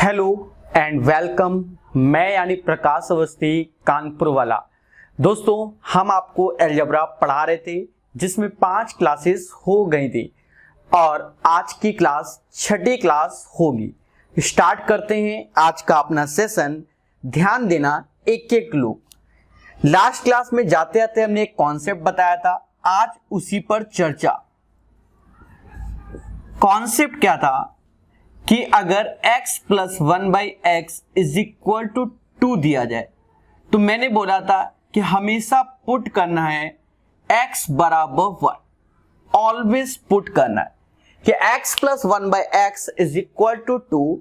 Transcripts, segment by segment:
Hello and welcome. मैं यानी प्रकाश अवस्थी कानपुर वाला। दोस्तों, हम आपको अलजेब्रा पढ़ा रहे थे जिसमें 5 क्लासेस हो गई थी और आज की क्लास छठी क्लास होगी। स्टार्ट करते हैं आज का अपना सेशन। ध्यान देना, एक एक लोग। लास्ट क्लास में जाते जाते हमने एक कॉन्सेप्ट बताया था, आज उसी पर चर्चा। कॉन्सेप्ट क्या था कि अगर x plus 1/x is equal to 2 दिया जाए तो मैंने बोला था कि हमेशा पुट करना है x बराबर 1। ऑलवेज पुट करना है कि x plus 1/x is equal to 2,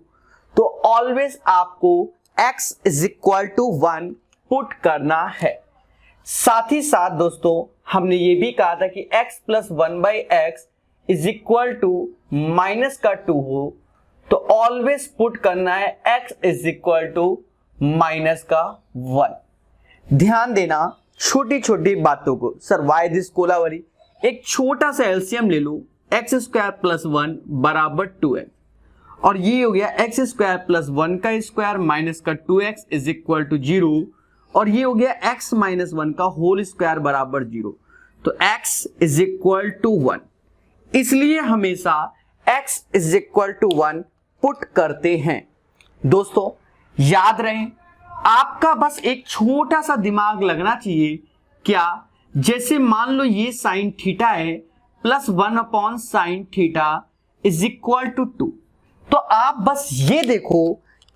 तो ऑलवेज आपको x is equal to 1 put करना है। साथ ही साथ दोस्तों, हमने ये भी कहा था कि x plus 1/x is equal to minus का 2 हो तो ऑलवेज पुट करना है x is equal to minus का 1। ध्यान देना छोटी छोटी बातों को। सर वाई दिस कोलावरी, एक छोटा सा एलसीएम ले लो, एक्स स्क्वायर प्लस 1 बराबर 2x और ये हो गया एक्स स्क्वायर प्लस 1 का स्क्वायर माइनस का 2x इज इक्वल टू 0 और ये हो गया x माइनस 1 का होल स्क्वायर बराबर 0। तो x इज इक्वल टू 1, इसलिए हमेशा x is equal to 1 put करते हैं। दोस्तों याद रहे, आपका बस एक छोटा सा दिमाग लगना चाहिए। क्या? जैसे मान लो ये साइन थीटा है plus 1 upon sine theta is equal to 2, तो आप बस ये देखो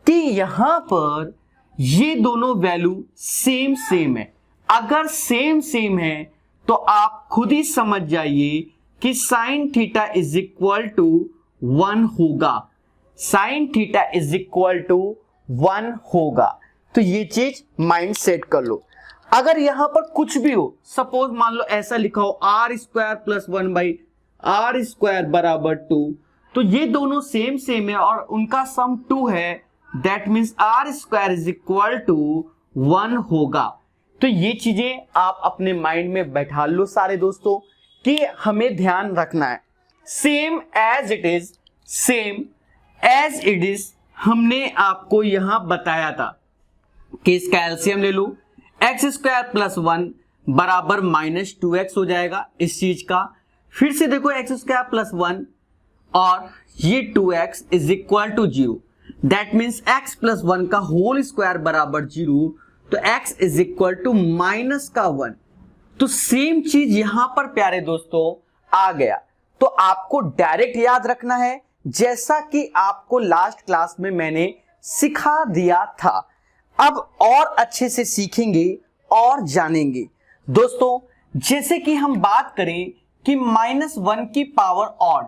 कि यहां पर ये दोनों वैल्यू सेम सेम है। अगर सेम सेम है तो आप खुद ही समझ जाइए कि sine theta is equal to 1 होगा। Sine theta is equal to 1 होगा। तो ये चीज माइंड सेट कर लो। अगर यहां पर कुछ भी हो, सपोज मान लो ऐसा लिखा हो are square plus 1/r square बराबर 2, तो ये दोनों सेम सेम है और उनका सम 2 है। That means r square is equal to 1 होगा। तो ये चीजें आप अपने माइंड में बैठा लो सारे दोस्तों कि हमें ध्यान रखना है। सेम एज इट इज हमने आपको यहां बताया था कि इसका एलसीएम ले लो, एक्स स्क्वायर प्लस 1 बराबर माइनस 2x हो जाएगा इस चीज का। फिर से देखो एक्स स्क्वायर प्लस 1 और ये 2x is equal to 0। That means x plus 1 का होल स्क्वायर बराबर 0, तो x is equal to minus का 1। तो सेम चीज यहां पर प्यारे दोस्तों आ गया। तो आपको डायरेक्ट याद रखना है जैसा कि आपको लास्ट क्लास में मैंने सिखा दिया था। अब और अच्छे से सीखेंगे और जानेंगे। दोस्तों जैसे कि हम बात करें कि -1 की पावर ऑड,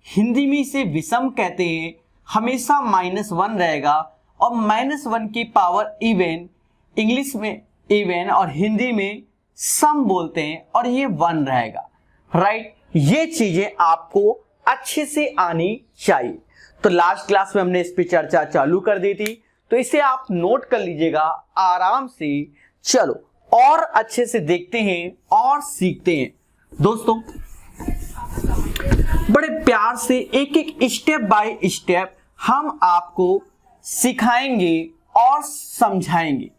हिंदी में इसे विषम कहते हैं, हमेशा -1 रहेगा। और -1 की पावर इवन, इंग्लिश में इवन और हिंदी में सम बोलते हैं, और ये 1 रहेगा। राइट, ये चीजें आपको अच्छे से आनी चाहिए। तो लास्ट क्लास में हमने इस पे चर्चा चालू कर दी थी, तो इसे आप नोट कर लीजिएगा आराम से। चलो और अच्छे से देखते हैं और सीखते हैं। दोस्तों बड़े प्यार से एक एक स्टेप बाय स्टेप हम आपको सिखाएंगे और समझाएंगे।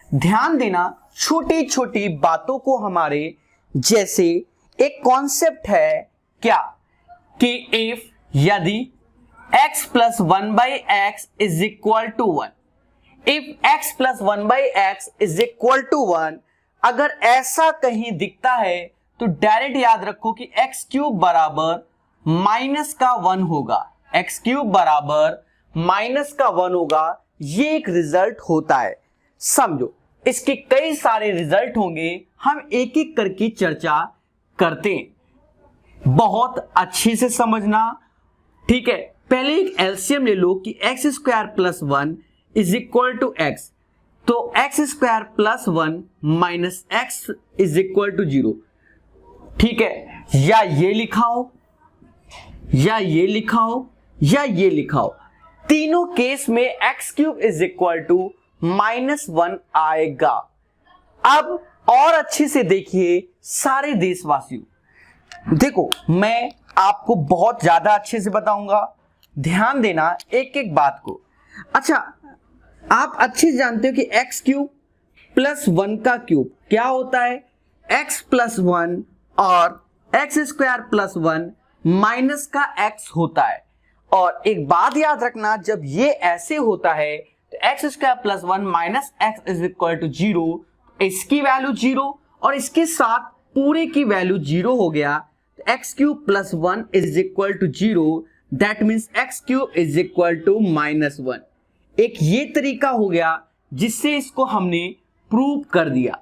ध्यान देना छोटी छोटी बातों को हमारे, जैसे एक कॉन्सेप्ट है क्या कि इफ यदि x plus 1/x is equal to 1, if x plus 1/x is equal to 1, अगर ऐसा कहीं दिखता है तो डायरेक्ट याद रखो कि x क्यूब बराबर माइनस का 1 होगा। x क्यूब बराबर माइनस का 1 होगा। ये एक रिजल्ट होता है, समझो। इसके कई सारे रिजल्ट होंगे, हम एक एक करके चर्चा करते हैं। बहुत अच्छे से समझना, ठीक है। पहले एक एलसीएम ले लो कि x square plus 1 is equal to x, तो x square plus 1 minus x is equal to 0, ठीक है। या ये लिखा हो, या ये लिखा हो, या ये लिखा हो, तीनों केस में x cube is equal to -1 आएगा। अब और अच्छे से देखिए सारे देशवासियों, देखो मैं आपको बहुत ज्यादा अच्छे से बताऊंगा। ध्यान देना एक एक बात को। अच्छा, आप अच्छे से जानते हो कि एक्स क्यूब प्लस 1 का क्यूब क्या होता है, एक्स प्लस 1 और एक्स स्क्वायर प्लस 1 माइनस का एक्स होता है। और एक बात याद रखना, जब ये ऐसे होता है तो x square plus 1 minus x is equal to 0, इसकी वैल्यू 0 और इसके साथ पूरे की वैल्यू 0 हो गया। तो x cube plus 1 is equal to 0, that means x cube is equal to -1। एक ये तरीका हो गया जिससे इसको हमने प्रूव कर दिया।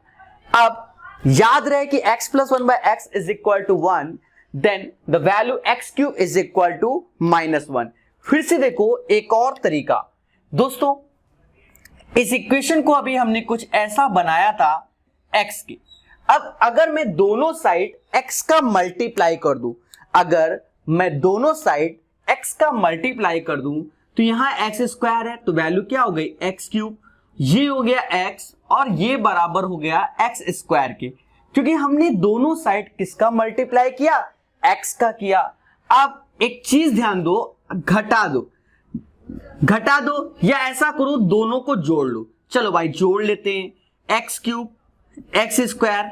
अब याद रहे कि x plus 1 by x is equal to 1, then the value x cube is equal to -1। फिर से देखो एक और तरीका दोस्तों, इस इक्वेशन को अभी हमने कुछ ऐसा बनाया था x के। अब अगर मैं दोनों साइड x का मल्टीप्लाई कर दूं, अगर मैं दोनों साइड x का मल्टीप्लाई कर दूं तो यहां एक्स स्क्वायर है तो वैल्यू क्या हो गई एक्स क्यूब, ये हो गया x और ये बराबर हो गया एक्स स्क्वायर के, क्योंकि हमने दोनों साइड किसका मल्टीप्लाई किया, x का किया। अब एक चीज ध्यान दो, घटा दो या ऐसा करो दोनों को जोड़ लो। चलो भाई जोड़ लेते हैं, x cube x square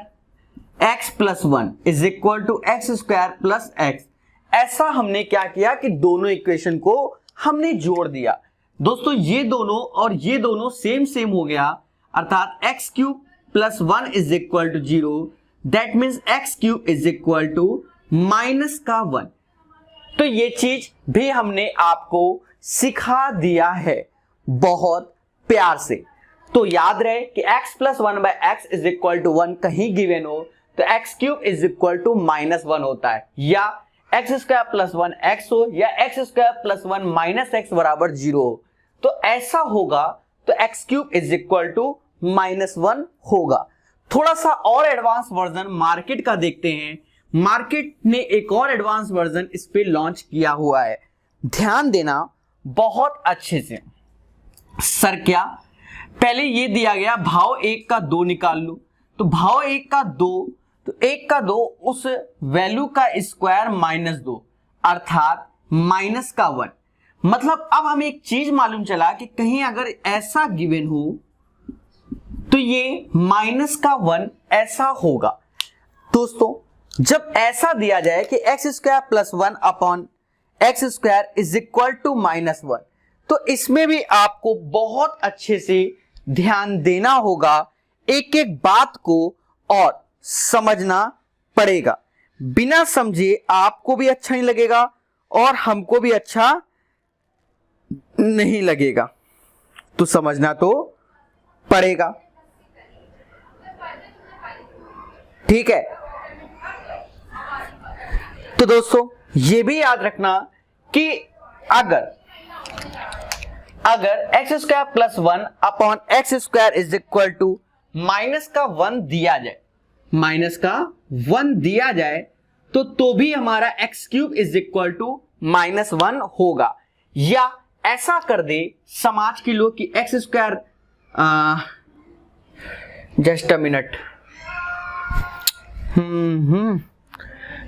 x plus 1 is equal to x square plus x. ऐसा हमने क्या किया कि दोनों इक्वेशन को हमने जोड़ दिया। दोस्तों ये दोनों और ये दोनों सेम हो गया, अर्थात x cube plus 1 is equal to 0, that means x cube is equal to -1। तो ये चीज भी हमने आपको सिखा दिया है बहुत प्यार से। तो याद रहे कि x plus 1 by x is equal to 1 कहीं गिवन हो तो x cube is equal to -1 होता है, या एक्स स्क्वायर प्लस 1 एक्स हो या x square plus 1 minus x बराबर 0 हो, तो ऐसा होगा तो x cube is equal to -1 होगा। थोड़ा सा और एडवांस वर्जन मार्केट का देखते हैं। मार्केट ने एक और एडवांस वर्जन इस पे लॉन्च किया हुआ है, ध्यान देना बहुत अच्छे से। सर क्या, पहले ये दिया गया भाव 1 का 2 निकाल लो, तो भाव 1 का 2, तो 1 का 2 उस वैल्यू का स्क्वायर -2 अर्थात -1। मतलब अब हमें एक चीज मालूम चला कि कहीं अगर ऐसा गिवन हो तो ये -1 ऐसा होगा। दोस्तों जब ऐसा दिया जाए कि x square plus 1 upon x square is equal to -1, तो इसमें भी आपको बहुत अच्छे से ध्यान देना होगा, एक एक बात को और समझना पड़ेगा। बिना समझे आपको भी अच्छा नहीं लगेगा और हमको भी अच्छा नहीं लगेगा, तो समझना तो पड़ेगा, ठीक है। तो दोस्तों ये भी याद रखना कि अगर x square plus 1 upon x square is equal to -1 दिया जाए तो भी हमारा x cube is equal to -1 होगा। या ऐसा कर दे समझ के लो कि x square, just a minute,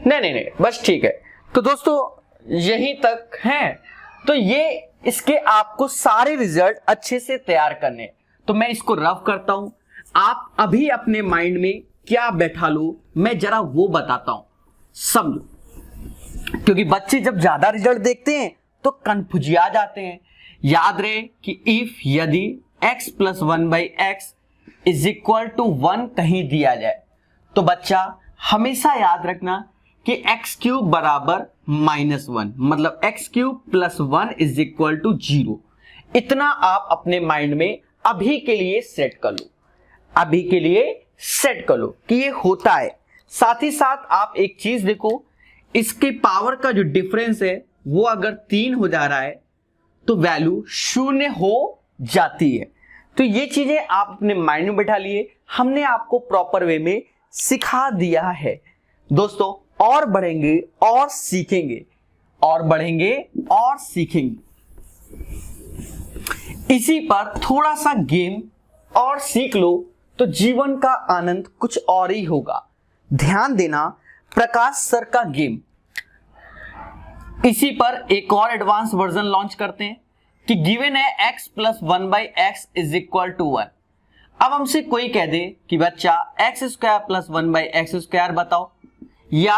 नहीं बस ठीक है। तो दोस्तों यहीं तक है, तो ये इसके आपको सारे रिजल्ट अच्छे से तैयार करने। तो मैं इसको रफ करता हूं, आप अभी अपने माइंड में क्या बैठा लो मैं जरा वो बताता हूं, समझो, क्योंकि बच्चे जब ज्यादा रिजल्ट देखते हैं तो कंफ्यूजिया जाते हैं। याद रहे कि इफ यदि x plus 1 by x is equal to 1 कहीं दिया जाए तो बच्चा हमेशा याद रखना कि एक्स क्यूब बराबर -1, मतलब x cube plus 1 is equal to 0। इतना आप अपने माइंड में अभी के लिए सेट कर लो कि ये होता है। साथ ही साथ आप एक चीज देखो, इसके पावर का जो डिफरेंस है वो अगर 3 हो जा रहा है तो वैल्यू 0 हो जाती है। तो ये चीजें आप अपने माइंड में बैठा लिए, हमने आपको प्रॉपर वे में सिखा दिया है। दोस्तों और बढ़ेंगे और सीखेंगे, इसी पर थोड़ा सा गेम और सीख लो तो जीवन का आनंद कुछ और ही होगा। ध्यान देना, प्रकाश सर का गेम, इसी पर एक और एडवांस वर्जन लॉन्च करते हैं। कि गिवन है x plus 1/x is equal to 1। अब हमसे कोई कह दे कि बच्चा x square plus 1/x square बताओ, या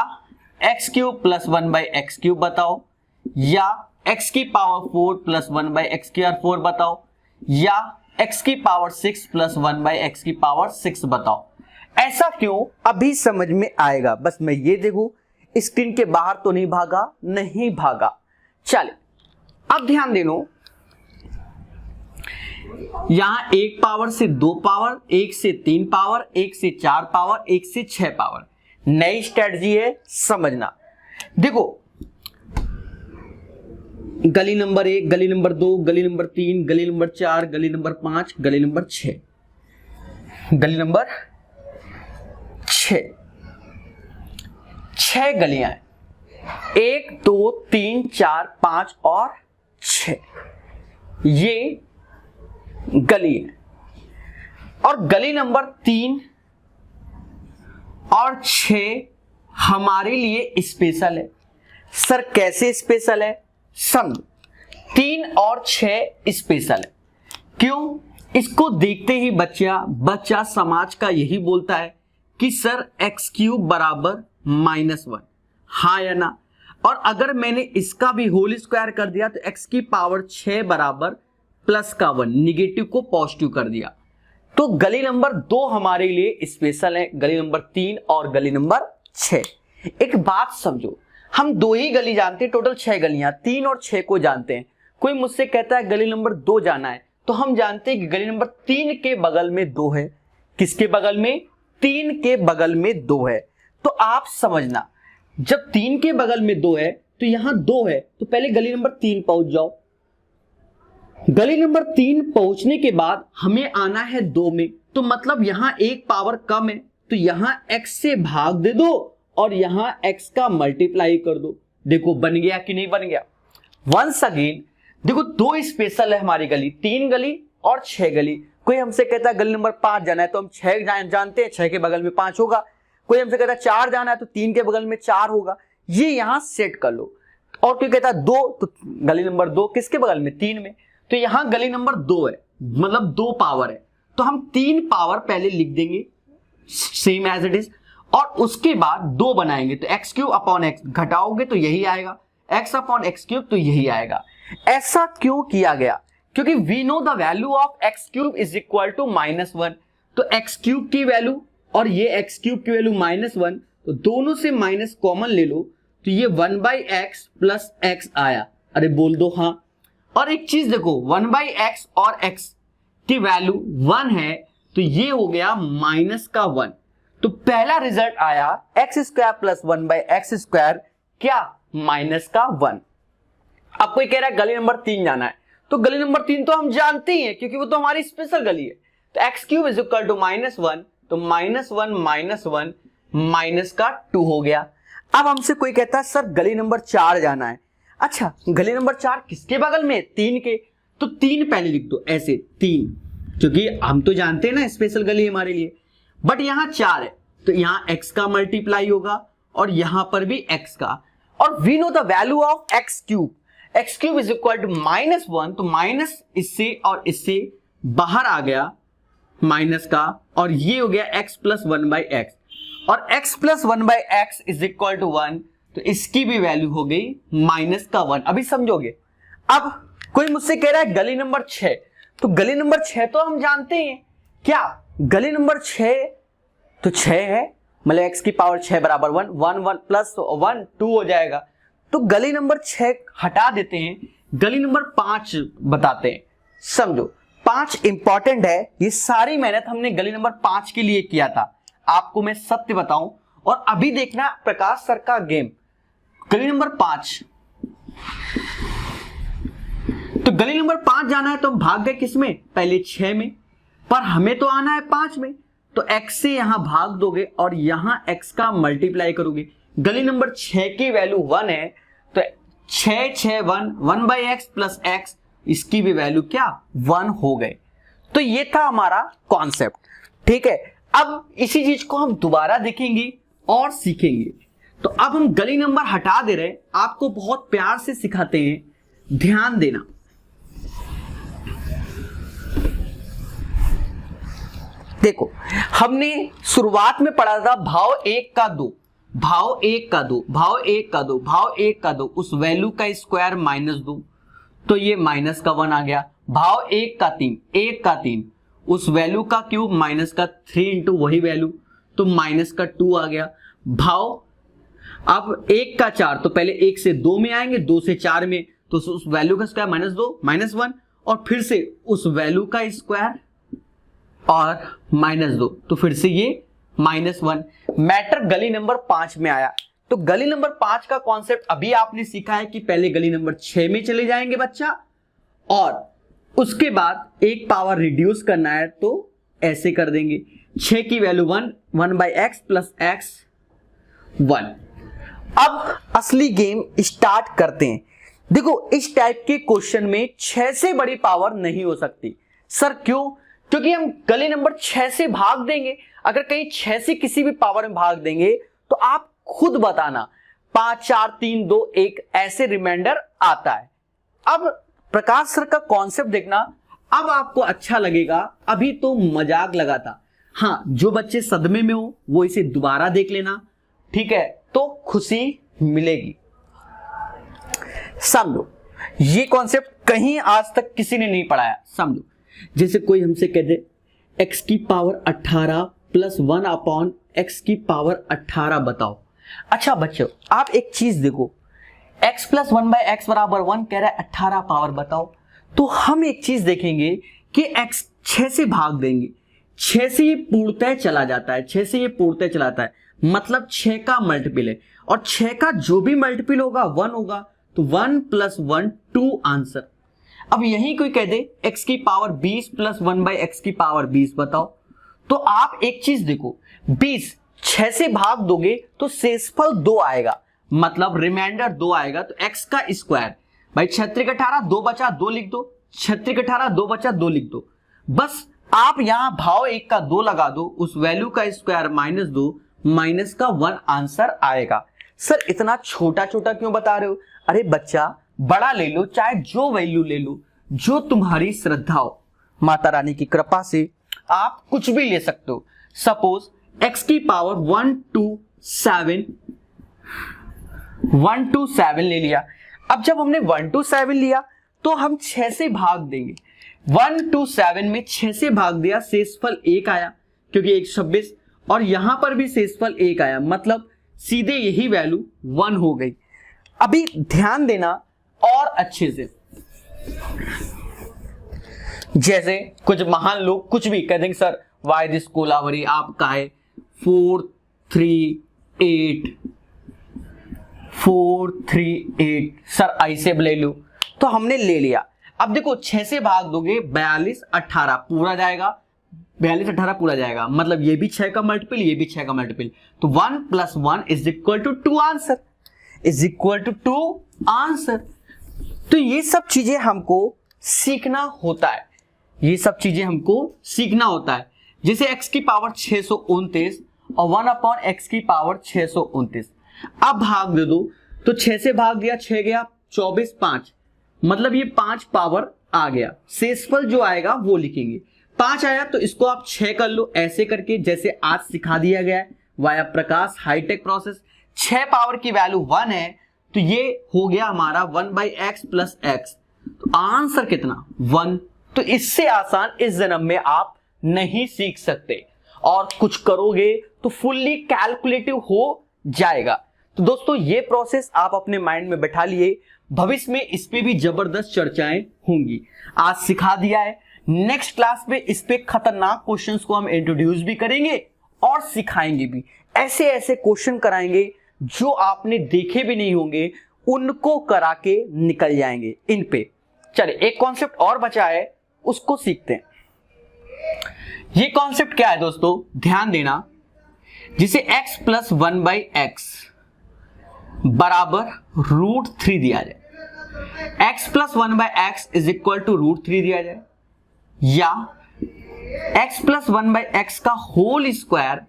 x cube plus 1/x cube बताओ, या x की पावर 4 प्लस 1/x स्क्वायर 4 बताओ, या x की पावर 6 प्लस 1/x की पावर 6 बताओ। ऐसा क्यों, अभी समझ में आएगा। बस मैं ये देखूं स्क्रीन के बाहर तो नहीं भागा, नहीं भागा। चले अब ध्यान दे लो, यहां 1 पावर से 2 पावर, 1 से 3 पावर, 1 से 4 पावर, 1 से 6 पावर। नई स्ट्रेटजी है, समझना। देखो गली नंबर 1, गली नंबर 2, गली नंबर 3, गली नंबर 4, गली नंबर 5, गली नंबर 6, गली नंबर 6, 6 गलियां हैं। 1 2 3 4 5 और 6 ये गली है। और गली नंबर 3 और 6 हमारे लिए स्पेशल है। सर कैसे स्पेशल है, समझो। 3 और 6 स्पेशल है, क्यों? इसको देखते ही बच्चा समाज का यही बोलता है कि सर एक्स क्यूब बराबर -1, हाँ या ना। और अगर मैंने इसका भी होल स्क्वायर कर दिया तो एक्स की पावर 6 बराबर प्लस का 1, निगेटिव को पॉजिटिव कर दिया। तो गली नंबर 2 हमारे लिए स्पेशल है, गली नंबर 3 और गली नंबर 6। एक बात समझो, हम 2 ही गली जानते हैं, टोटल 6 गलियां, 3 और 6 को जानते हैं। कोई मुझसे कहता है गली नंबर 2 जाना है, तो हम जानते हैं कि गली नंबर 3 के बगल में 2 है। किसके बगल में? 3 के बगल में 2 है। तो आप समझना, जब 3 के बगल में 2 है तो यहां 2 है, तो पहले गली नंबर 3 पहुंच जाओ। गली नंबर 3 पहुंचने के बाद हमें आना है 2 में, तो मतलब यहां 1 पावर कम है, तो यहां x से भाग दे दो और यहां x का मल्टीप्लाई कर दो। देखो बन गया कि नहीं बन गया। वंस अगेन देखो, 2 स्पेशल है हमारी गली, 3 गली और 6 गली। कोई हमसे कहता है गली नंबर 5 जाना है, तो हम 6 जानते हैं, 6 के बगल में 5 होगा। कोई हमसे कहता है 4 जाना है, तो 3 के बगल में 4 होगा। ये यहां सेट कर लो। और कोई कहता है 2, तो गली नंबर 2 किसके बगल में? 3 में। तो यहां गली नंबर 2 है, मतलब 2 पावर है, तो हम 3 पावर पहले लिख देंगे सेम एज इट इज, और उसके बाद 2 बनाएंगे। तो एक्स क्यूब अपॉन एक्स घटाओगे तो यही आएगा, एक्स अपॉन एक्स क्यूब तो यही आएगा। ऐसा क्यों किया गया? क्योंकि we know the value of x cube is equal to -1। तो एक्स क्यूब की वैल्यू और ये एक्स क्यूब की वैल्यू -1, तो दोनों से माइनस कॉमन ले लो, तो ये 1/x प्लस x आया। अरे बोल दो हाँ। और एक चीज देखो, 1/x और x की वैल्यू 1 है, तो ये हो गया -1। तो पहला रिजल्ट आया x square plus 1/x square, क्या? -1। अब कोई कह रहा है गली नंबर 3 जाना है, तो गली नंबर 3 तो हम जानते ही हैं, क्योंकि वो तो हमारी स्पेशल गली है। तो x cube is equal to -1, तो -1 माइनस का 2 हो गया। अब हमसे कोई कहता है सर गली नंबर 4 जाना है। अच्छा, गली नंबर 4 किसके बगल में? 3 के। तो 3 पहले लिख दो ऐसे 3, क्योंकि हम तो जानते हैं ना स्पेशल गली हमारे लिए। बट यहां 4 है, तो यहां x का मल्टीप्लाई होगा और यहां पर भी x का। और we know the value of x cube, x cube is equal to -1, तो माइनस इससे और इससे बाहर आ गया माइनस का, और ये हो गया x प्लस 1/x, और x plus 1/x is equal to 1, तो इसकी भी वैल्यू हो गई -1। अभी समझोगे। अब कोई मुझसे कह रहा है गली नंबर 6, तो गली नंबर 6 तो हम जानते हैं, क्या? गली नंबर 6 तो 6 है, मतलब x की पावर 6 बराबर 1, 1 प्लस 1 2 हो जाएगा। तो गली नंबर 6 हटा देते हैं, गली नंबर 5 बताते हैं। समझो 5 इंपॉर्टेंट है, ये सारी मेहनत हमने गली नंबर 5 के लिए किया था। आपको मैं सत्य बताऊं, और अभी देखना प्रकाश सर का गेम। गली नंबर 5, तो गली नंबर 5 जाना है, तो हम भाग गए किसमें? पहले 6 में, पर हमें तो आना है 5 में। तो x से यहां भाग दोगे और यहां x का मल्टीप्लाई करोगे। गली नंबर 6 की वैल्यू 1 है, तो 6 6 1 1/x प्लस x, इसकी भी वैल्यू क्या? 1 हो गए। तो ये था हमारा कॉन्सेप्ट, ठीक है। अब इसी चीज को हम दोबारा देखेंगे और सीखेंगे। तो अब हम गली नंबर हटा दे रहे हैं, आपको बहुत प्यार से सिखाते हैं, ध्यान देना। देखो हमने शुरुआत में पढ़ा था भाव 1 का 2, भाव 1 का 2, भाव 1 का 2, भाव 1 का 2, उस वैल्यू का स्क्वायर -2, तो ये माइनस का 1 आ गया। भाव 1 का 3, 1 का 3, उस वैल्यू का क्यूब माइनस का 3 इंटू वही वैल्यू, तो माइनस का 2 आ गया। भाव अब 1 का 4, तो पहले 1 से 2 में आएंगे, 2 से 4 में, तो उस वैल्यू का स्क्वायर -2 -1, और फिर से उस वैल्यू का स्क्वायर और -2, तो फिर से ये -1। मैटर गली नंबर 5 में आया। तो गली नंबर 5 का कॉन्सेप्ट अभी आपने सीखा है कि पहले गली नंबर 6 में चले जाएंगे बच्चा, और उसके बाद एक पावर रिड्यूस करना है तो ऐसे कर देंगे। 6 की वैल्यू 1/x प्लस x 1। अब असली गेम स्टार्ट करते हैं। देखो इस टाइप के क्वेश्चन में 6 से बड़ी पावर नहीं हो सकती। सर क्यों? क्योंकि हम गली नंबर 6 से भाग देंगे। अगर कहीं 6 से किसी भी पावर में भाग देंगे तो आप खुद बताना 5 4 3 2 1 ऐसे रिमाइंडर आता है। अब प्रकाश सर का कॉन्सेप्ट देखना, अब आपको अच्छा लगेगा। अभी तो मजाक लगा था। हाँ, जो बच्चे सदमे में हो वो इसे दोबारा देख लेना, ठीक है, तो खुशी मिलेगी। समझो ये कॉन्सेप्ट कहीं आज तक किसी ने नहीं पढ़ाया। समझो जैसे कोई हमसे कह दे x की पावर 18 प्लस 1 अपॉन x की पावर 18 बताओ। अच्छा बच्चों आप एक चीज देखो, x प्लस 1/x बराबर 1 कह रहा है, 18 पावर बताओ। तो हम एक चीज देखेंगे कि x 6 से भाग देंगे, 6 से ये पूर्णतः चला जाता है, 6 से ये पूर्णतः चला जाता है, मतलब 6 का मल्टीपल है, और 6 का जो भी मल्टीपल होगा 1 होगा, तो 1 + 1 2 आंसर। अब यही कोई कह दे x की पावर 20 प्लस 1/x की पावर 20 बताओ, तो आप एक चीज देखो, 20 6 से भाग दोगे तो शेषफल 2 आएगा, मतलब रिमाइंडर 2 आएगा, तो x का स्क्वायर भाई 36 18 2 बचा 2 लिख दो, 36 18 2 बचा 2 लिख दो। बस आप यहां भाव 1 का 2 लगा दो, उस वैल्यू का स्क्वायर -2 माइनस का 1 आंसर आएगा। सर इतना छोटा छोटा क्यों बता रहे हो? अरे बच्चा बड़ा ले लो, चाहे जो वैल्यू ले लो, जो तुम्हारी श्रद्धा हो। माता रानी की कृपा से आप कुछ भी ले सकते हो। सपोज x की पावर 127 ले लिया। अब जब हमने 127 लिया तो हम 6 से भाग देंगे। 127 में 6 से भाग दिया, शेषफल 1 आया, क्योंकि 126, और यहां पर भी शेषफल 1 आया, मतलब सीधे यही वैल्यू 1 हो गई। अभी ध्यान देना और अच्छे से, जैसे कुछ महान लोग कुछ भी कह देंगे, सर वाई दिस कोलावरी आपका है 438 सर ऐसे ले लो, तो हमने ले लिया। अब देखो 6 से भाग दोगे 42 18 पूरा जाएगा, 42 18 पूरा जाएगा, मतलब ये भी 6 का मल्टीपल, ये भी 6 का मल्टीपल, तो 1 + 1 = 2 आंसर, = 2 आंसर। तो ये सब चीजें हमको सीखना होता है, ये सब चीजें हमको सीखना होता है। जैसे x की पावर 629 और 1/x की पावर 629। अब भाग दे दो, तो 6 से भाग दिया, 6 गया 24 5, मतलब ये 5 पावर आ गया। शेषफल जो आएगा वो लिखेंगे। 5 आया तो इसको आप 6 कर लो, ऐसे करके जैसे आज सिखा दिया गया है वाया प्रकाश हाईटेक प्रोसेस। 6 पावर की वैल्यू 1 है, तो ये हो गया हमारा 1/x प्लस x, तो आंसर कितना 1। तो इससे आसान इस जन्म में आप नहीं सीख सकते, और कुछ करोगे तो फुल्ली कैलकुलेटिव हो जाएगा। तो दोस्तों ये प्रोसेस आप अपने माइंड में बैठा लिए, भविष्य में इस पे भी जबरदस्त चर्चाएं होंगी। आज सिखा दिया है, नेक्स्ट क्लास में इस पे खतरनाक क्वेश्चंस को हम इंट्रोड्यूस भी करेंगे और सिखाएंगे भी। ऐसे ऐसे क्वेश्चन कराएंगे जो आपने देखे भी नहीं होंगे, उनको करा के निकल जाएंगे इन पे। चलिए एक कॉन्सेप्ट और बचा है, उसको सीखते हैं। ये कॉन्सेप्ट क्या है दोस्तों, ध्यान देना। जिसे x + 1/x बराबर √3 दिया जाए, x + 1/x = √3 दिया जाए, या x + 1/x का होल स्क्वायर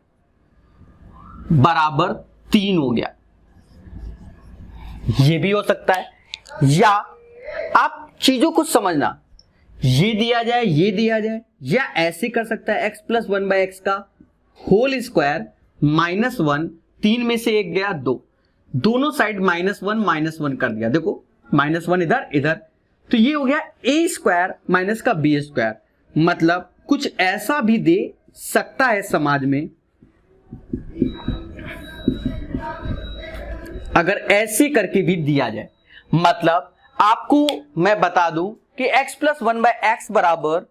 बराबर 3 हो गया, ये भी हो सकता है। या आप चीजों को समझना ये दिया जाए, ये दिया जाए, या ऐसे कर सकता है x प्लस 1/x का होल स्क्वायर -1, 3 में से 1 गया 2, दोनों साइड -1 कर दिया, देखो -1 इधर इधर, तो ये हो गया a स्क्वायर माइनस का b स्क्वायर। मतलब कुछ ऐसा भी दे सकता है समाज में, अगर ऐसे करके भी दिया जाए। मतलब आपको मैं बता दूं कि x प्लस 1/x बराबर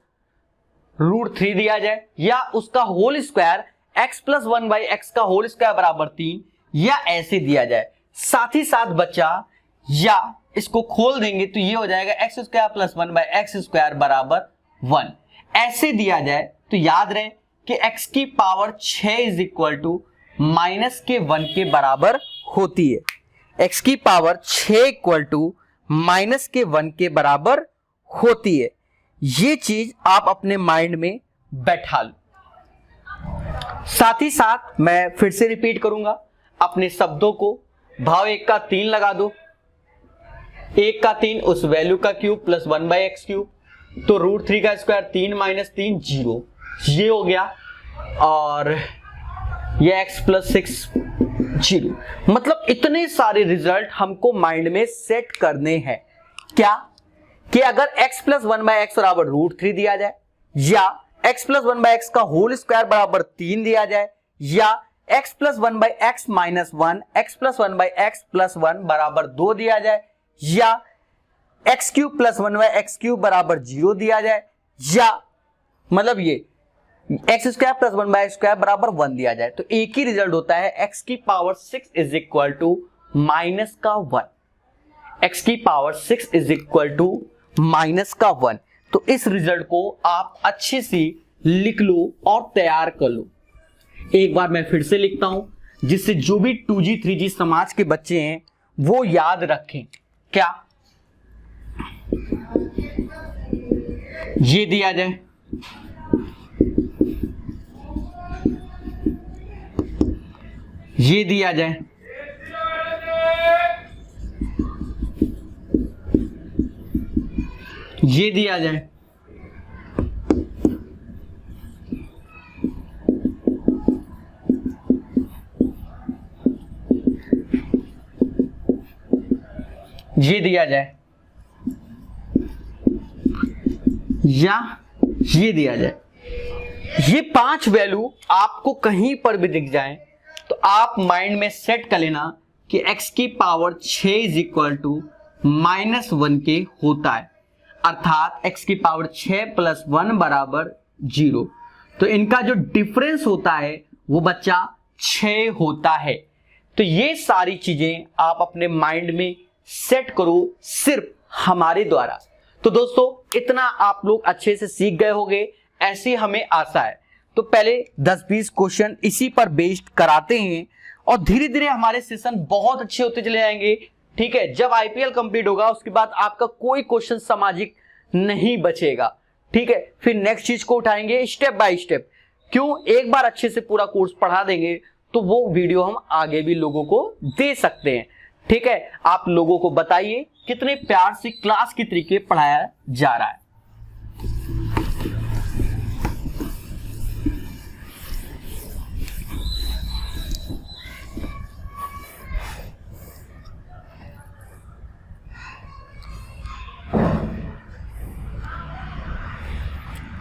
√3 दिया जाए, या उसका whole square x plus 1/x का होल स्क्वायर बराबर 3, या ऐसे दिया जाए। साथ ही साथ बच्चा, या इसको खोल देंगे तो ये हो जाएगा x square plus 1/x square बराबर 1। ऐसे दिया जाए तो याद रहे कि x की power 6 is equal to minus के 1 के बराबर होती है। x की पावर 6 इक्वल टू माइनस के 1 के बराबर होती है। ये चीज आप अपने माइंड में बैठा लो। साथ ही साथ मैं फिर से रिपीट करूंगा, अपने शब्दों को भाव 1 का 3 लगा दो, 1 का 3 उस वैल्यू का क्यूब प्लस 1/x क्यूब, तो √3 का स्क्वायर 3 - 3 0, ये हो गया, और ये x प्लस 6 0। मतलब इतने सारे रिजल्ट हमको माइंड में सेट करने हैं। क्या कि अगर x प्लस 1/x बराबर √3 दिया जाए, या x प्लस 1/x का होल स्क्वायर बराबर 3 दिया जाए, या x plus 1/x minus 1, x plus 1/x plus 1 बराबर 2 दिया जाए, या x cube plus 1/x cube बराबर 0 दिया जाए, या मतलब ये x square plus 1/x square बराबर 1 दिया जाए, तो एक ही रिजल्ट होता है x की power 6 is equal to minus का 1। x की power 6 is equal to minus का 1। तो इस रिजल्ट को आप अच्छे से लिख लो और तैयार कर लो। एक बार मैं फिर से लिखता हूं, जिससे जो भी 2G 3G समाज के बच्चे हैं वो याद रखें। क्या ये दिया जाए, ये दिया जाए, ये दिया जाए, ये दिया जाए, या ये दिया जाए। ये 5 वैल्यू आपको कहीं पर भी दिख जाए तो आप माइंड में सेट कर लेना कि x की पावर 6 इज इक्वल टू -1 के होता है, अर्थात x की पावर 6 प्लस 1 बराबर 0। तो इनका जो डिफरेंस होता है वो बच्चा 6 होता है। तो ये सारी चीजें आप अपने माइंड में सेट करो सिर्फ हमारे द्वारा। तो दोस्तों इतना आप लोग अच्छे से सीख गए होंगे, ऐसी हमें आशा है। तो पहले 10-20 क्वेश्चन इसी पर बेस्ड कराते हैं और धीरे धीरे हमारे सेशन बहुत अच्छे होते चले जाएंगे। ठीक है, जब आईपीएल कंप्लीट होगा उसके बाद आपका कोई क्वेश्चन सामाजिक नहीं बचेगा। ठीक है, फिर नेक्स्ट चीज को उठाएंगे स्टेप बाय स्टेप। क्यों, एक बार अच्छे से पूरा कोर्स पढ़ा देंगे तो वो वीडियो हम आगे भी लोगों को दे सकते हैं। ठीक है, आप लोगों को बताइए कितने प्यार से क्लास के तरीके पढ़ाया जा रहा है।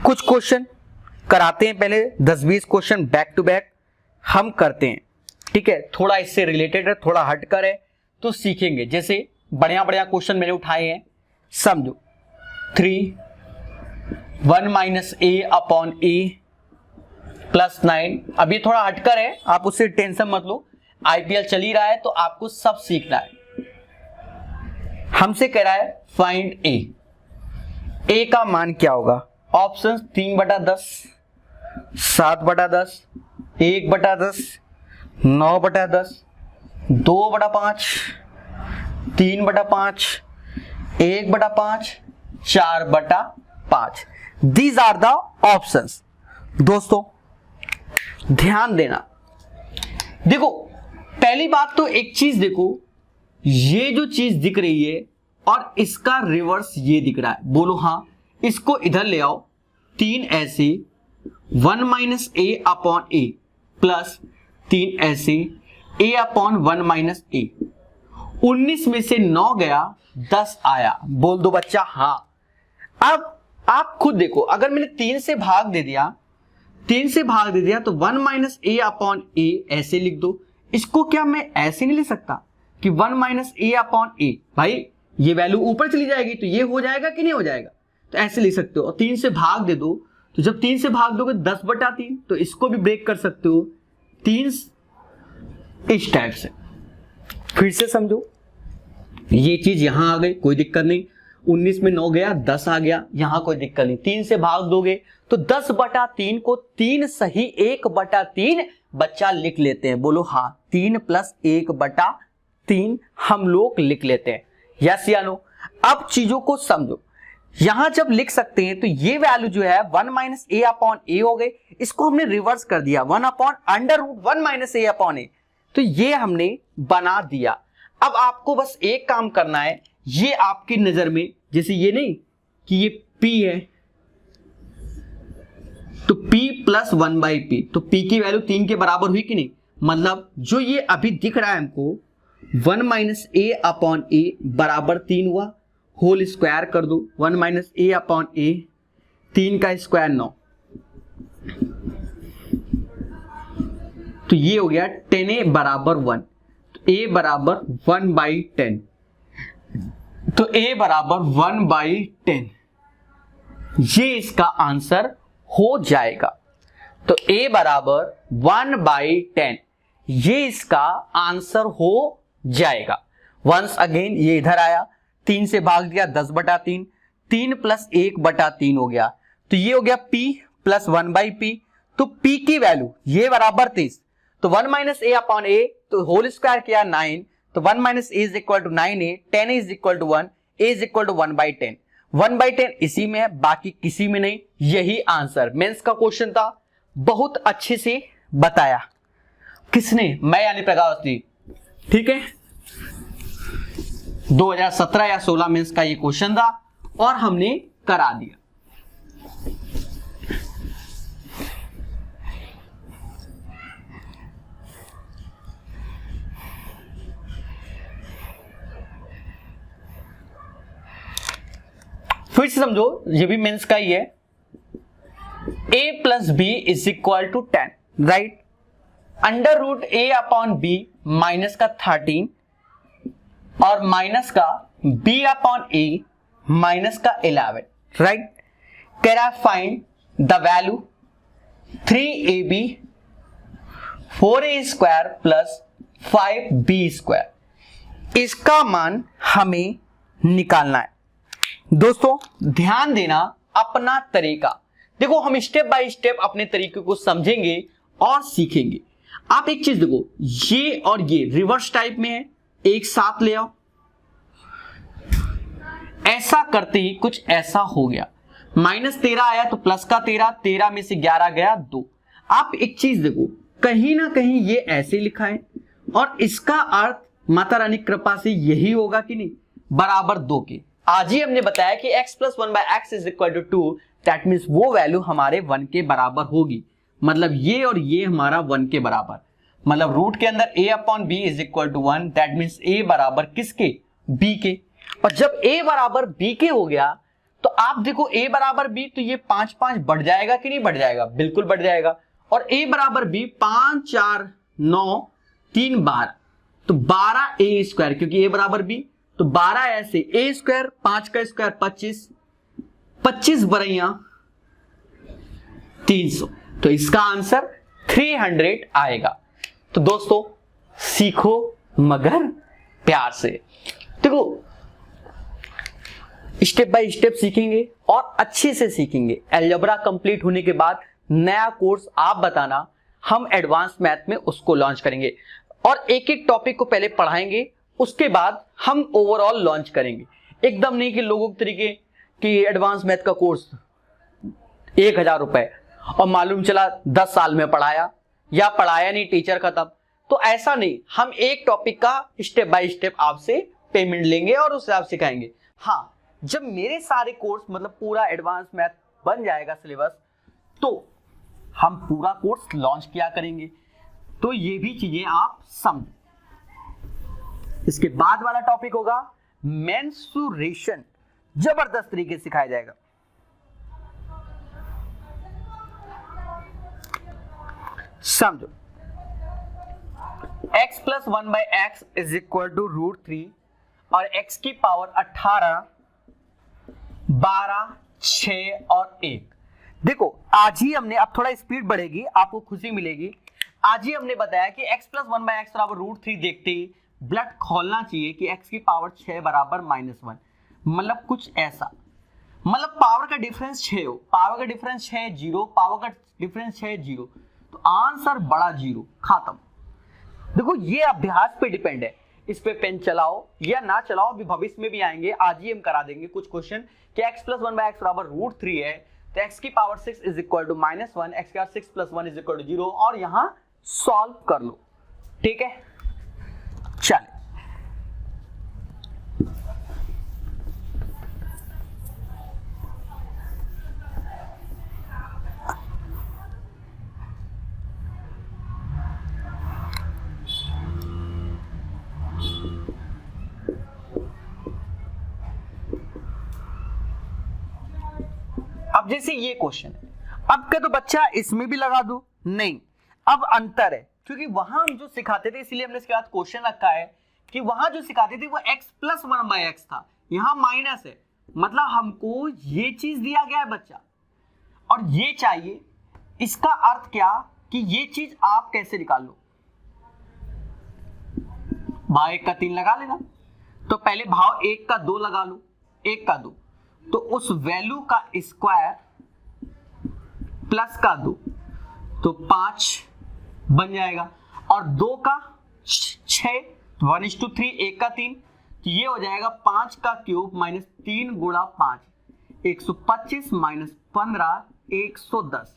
कुछ क्वेश्चन कराते हैं, पहले 10-20 क्वेश्चन बैक टू बैक हम करते हैं। ठीक है, थोड़ा इससे रिलेटेड है, थोड़ा हटकर है तो सीखेंगे। जैसे बढ़िया बढ़िया क्वेश्चन मैंने उठाए हैं, समझो 1 minus a upon a plus 9। अभी थोड़ा हटकर है, आप उससे टेंशन मत लो, आईपीएल चल ही रहा है तो आपको सब सीखना है। हमसे कह रहा है फाइंड a का मान क्या होगा। Option 3/10, 7/10, 1/10, 9/10, 2/5, 3/5, 1/5, 4/5। These are the options. दोस्तों ध्यान देना, देखो पहली बात तो एक चीज देखो, ये जो चीज दिख रही है और इसका रिवर्स ये दिख रहा है। बोलो हाँ, इसको इधर ले आओ, 3 ऐसे 1 माइनस ए अपॉन ए प्लस 3 ऐसे a अपॉन 1 माइनस ए। 19 में से 9 गया, 10 आया। बोल दो बच्चा हाँ। अब आप खुद देखो, अगर मैंने 3 से भाग दे दिया, 3 से भाग दे दिया तो 1 माइनस ए अपॉन ए ऐसे लिख दो। इसको क्या मैं ऐसे नहीं लिख सकता कि 1 माइनस ए अपॉन ए? भाई ये वैल्यू ऊपर चली जाएगी तो ये हो जाएगा कि नहीं हो जाएगा? तो ऐसे लिख सकते हो। और 3 से भाग दे दो, तो जब 3 से भाग दोगे 10/3, तो इसको भी ब्रेक कर सकते हो 3 इस टाइप से। फिर से समझो, ये चीज यहां आ गई, कोई दिक्कत नहीं। 19 में 9 गया, 10 आ गया, यहां कोई दिक्कत नहीं। 3 से भाग दोगे तो 10/3 को 3 सही 1/3 बच्चा लिख लेते हैं। बोलो हाँ, 3 प्लस 1/3 हम लोग लिख लेते हैं। यस या नो? अब चीजों को समझो, यहां जब लिख सकते हैं तो ये वैल्यू जो है 1 माइनस ए अपॉन ए हो गई। इसको हमने रिवर्स कर दिया, 1 अपॉन √1 माइनस ए अपॉन ए। तो ये हमने बना दिया। अब आपको बस एक काम करना है, ये आपकी नजर में जैसे ये नहीं कि ये P है, तो P प्लस 1/P, तो P की वैल्यू 3 के बराबर हुई कि नहीं? मतलब जो ये अभी दिख रहा है हमको 1 माइनस ए अपॉन ए बराबर 3 हुआ, होल स्क्वायर कर दो। 1 माइनस ए अपॉन ए, 3 का स्क्वायर 9, तो ये हो गया 10a बराबर 1, तो a बराबर 1/10, तो a बराबर 1/10, ये इसका आंसर हो जाएगा। तो a बराबर 1/10, ये इसका आंसर हो जाएगा। वंस अगेन ये इधर आया, 3 से भाग दिया 10/3, 3 प्लस 1/3 हो गया, तो ये हो गया p प्लस 1/p। तो p की वैल्यू ये बराबर 30, तो 1 माइनस ए अपॉन ए, तो होल स्क्वायर किया 9, तो 1 minus a is equal to 9a, 10a is equal to 1, a is equal to 1/10। 1/10 इसी में है, बाकी किसी में नहीं। यही आंसर मेंस का क्वेश्चन था, बहुत अच्छे से बताया। किसने? मैं यानी प्रकाश जी। ठीक है, 2017 या 16 मेंस का ये क्वेश्चन था और हमने करा दिया। फिर से समझो, ये भी मेंस का ही है। a plus b is equal to 10, right? √a upon b minus का 13 और माइनस का b अपॉन a माइनस का 11, राइट? कह रहा है find the value 3ab 4a square plus 5b square, इसका मान हमें निकालना है। दोस्तों ध्यान देना, अपना तरीका देखो, हम स्टेप बाय स्टेप अपने तरीके को समझेंगे और सीखेंगे। आप एक चीज देखो, ये और ये रिवर्स टाइप में है, एक साथ ले आओ। ऐसा करते ही कुछ ऐसा हो गया, -13 आया तो प्लस का 13, 13 में से 11 गया 2। आप एक चीज देखो, कहीं ना कहीं ये ऐसे लिखा है और इसका अर्थ माता रानी कृपा से यही होगा कि नहीं, बराबर 2 के। आज ही हमने बताया कि x plus 1/x is equal to 2, that means वो वैल्यू हमारे 1 के बराबर होगी। मतलब ये और ये हमारा 1 के बराबर, मतलब रूट के अंदर a upon b is equal to 1, that means a बराबर किसके? b के। और जब a बराबर b के हो गया तो आप देखो a बराबर b, तो ये 5 5 बढ़ जाएगा कि नहीं बढ़ जाएगा? बिल्कुल बढ़ जाएगा। और a बराबर b, 5 4 9 3 12, तो 12a स्क्वायर, क्योंकि a बराबर b, तो 12 ऐसे a स्क्वायर, 5 का स्क्वायर 25, 25 बरैया 300, तो इसका आंसर 300 आएगा। तो दोस्तों सीखो मगर प्यार से। देखो स्टेप बाय स्टेप सीखेंगे और अच्छे से सीखेंगे। अलजेब्रा कंप्लीट होने के बाद नया कोर्स आप बताना, हम एडवांस मैथ में उसको लॉन्च करेंगे और एक एक टॉपिक को पहले पढ़ाएंगे, उसके बाद हम ओवरऑल लॉन्च करेंगे। एकदम नहीं कि लोगों के तरीके कि एडवांस मैथ का कोर्स 1000 रुपए और मालूम चला 10 साल में पढ़ाया या पढ़ाया नहीं, टीचर खत्म। तो ऐसा नहीं, हम एक टॉपिक का स्टेप बाय स्टेप आपसे पेमेंट लेंगे और उस हिसाब से सिखाएंगे। हाँ, जब मेरे सारे कोर्स मतलब पूरा एडवांस मैथ बन जाएगा सिलेबस, तो हम पूरा कोर्स लॉन्च किया करेंगे। तो ये भी चीजें आप समझ। इसके बाद वाला टॉपिक होगा मेंसुरेशन, जबरदस्त तरीके से सिखाया जाएगा। समझो, x plus 1/x is equal to √3 और x की पावर 18, 12, 6 और 1। देखो आज ही हमने, अब थोड़ा स्पीड बढ़ेगी, आपको खुशी मिलेगी। आज ही हमने बताया कि x प्लस 1/x बराबर √3 देखते ही ब्लड खोलना चाहिए कि x की पावर 6 बराबर -1, मतलब कुछ ऐसा, मतलब पावर का डिफरेंस 6 हो, पावर का डिफरेंस 6 0, पावर का डिफरेंस 6 0, तो आंसर बड़ा 0, खत्म। देखो ये अभ्यास पे डिपेंड है, इस पे पेन चलाओ या ना चलाओ, अभी भविष्य में भी आएंगे। आज ही हम करा देंगे कुछ क्वेश्चन कि x प्लस 1/x बराबर √3 है, तो x की power 6 is equal to -1, x की power 6 plus 1 is equal to 0, और यहां सॉल्व कर लो। ठीक है, चलिए अब जैसे ये क्वेश्चन है, अब क्या तो बच्चा इसमें भी लगा दो, नहीं, अब अंतर है, क्योंकि वहां हम जो सिखाते थे, इसलिए हमने इसके बाद क्वेश्चन रखा है कि वहां जो सिखाते थे वो x प्लस 1/x था, यहां माइनस है, मतलब हमको ये चीज दिया गया है बच्चा और ये चाहिए। इसका अर्थ क्या कि ये चीज आप कैसे निकाल लो, भाव 1 का 3 लगा लेना, तो पहले भाव 1 का 2 लगा लो, 1 का 2, तो उस वैल्यू का स्क्वायर प्लस का 2, तो 5 बन जाएगा, और 2 का 6, 1:3, 1 का 3, तो ये हो जाएगा 5 का क्यूब माइनस 3 गुणा 5, 125 माइनस 15, 110।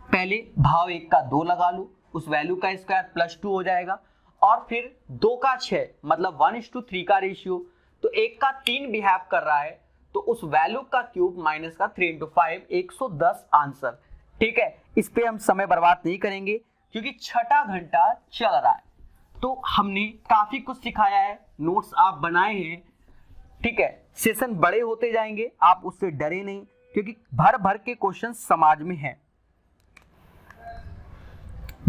पहले भाव 1 का 2 लगा लो, उस वैल्यू का स्क्वायर प्लस 2 हो जाएगा, और फिर 2 का 6 मतलब 1:3 का रेशियो, तो 1 का 3 बिहेव कर रहा है, तो उस वैल्यू का क्यूब माइनस का 3 × 5, 110 आंसर। ठीक है, इस पे हम समय बर्बाद नहीं करेंगे क्योंकि छठा घंटा चल रहा है, तो हमने काफी कुछ सिखाया है, नोट्स आप बनाए हैं। ठीक है, सेशन बड़े होते जाएंगे, आप उससे डरे नहीं, क्योंकि भर भर के क्वेश्चन समाज में हैं।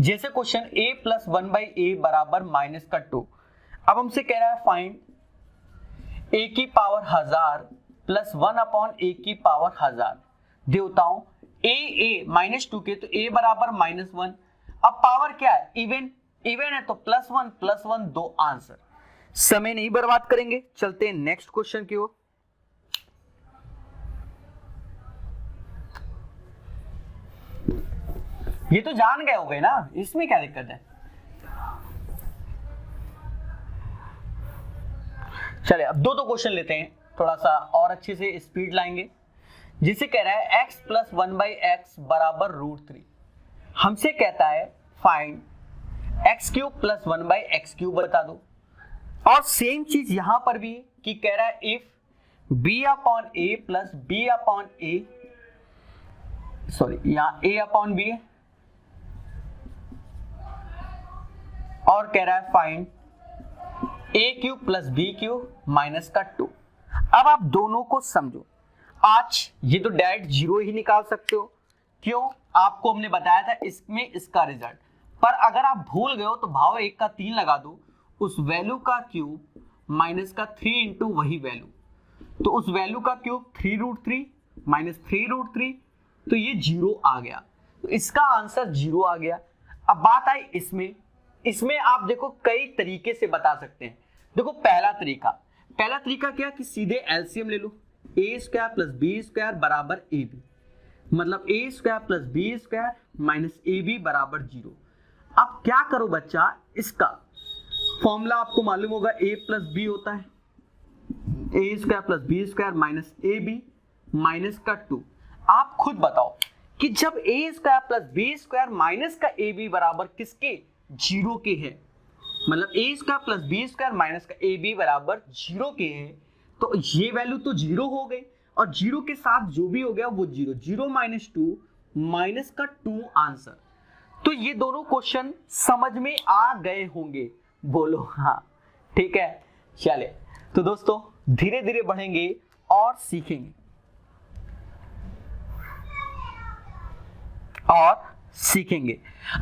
जैसे क्वेश्चन a प्लस 1/a बराबर -2। अब हमसे कह रहा है फाइंड a की पावर 1000 प्लस 1/a की पावर 1000। देवताओं a -2 के, तो a बराबर -1। अब पावर क्या है, इवन है, तो +1 2 आंसर। समय नहीं बर्बाद करेंगे, चलते हैं नेक्स्ट क्वेश्चन की ओर। ये तो जान गए होंगे ना, इसमें क्या दिक्कत है। चले अब दो क्वेश्चन लेते हैं, थोड़ा सा और अच्छे से स्पीड लाएंगे। जिसे कह रहा है x प्लस 1/x बराबर √3। हमसे कहता है फाइंड x³ प्लस 1/x³ बता दो। और सेम चीज यहां पर भी कि कह रहा है if b/a plus b/a, sorry यहां a/b है, और कह रहा है find a³ plus b³ minus का 2। अब आप दोनों को समझो, आज ये तो डायरेक्ट 0 ही निकाल सकते हो, क्यों, आपको हमने बताया था इसमें इसका रिजल्ट। पर अगर आप भूल गए हो तो भाव 1 का 3 लगा दो, उस वैल्यू का क्यूब माइनस का 3 इंटू वही वैल्यू, तो उस वैल्यू का क्यूब 3√3 माइनस 3√3, तो ये 0 आ गया, तो इसका आंसर 0 आ गया। अब बात आई इसमें आप देखो कई तरीके से बता सकते हैं। देखो पहला तरीका क्या कि सीधे एलसीएम ले लो, a² प्लस b² बराबर ab, मतलब a² plus b² minus ab बराबर 0। अब क्या करो बच्चा, इसका फॉर्मूला आपको मालूम होगा, a प्लस b होता है a² plus b² minus ab minus का 2। आप खुद बताओ कि जब a² प्लस b² माइनस का ab बराबर किसके, 0 के है, मतलब a² प्लस b² माइनस का ab बराबर 0 के है, तो ये वैल्यू तो 0 हो गई और 0 के साथ जो भी हो गया वो 0, 0 - 2 माइनस का 2 आंसर। तो ये दोनों क्वेश्चन समझ में आ गए होंगे, बोलो हाँ। ठीक है, चले तो दोस्तों धीरे धीरे बढ़ेंगे और सीखेंगे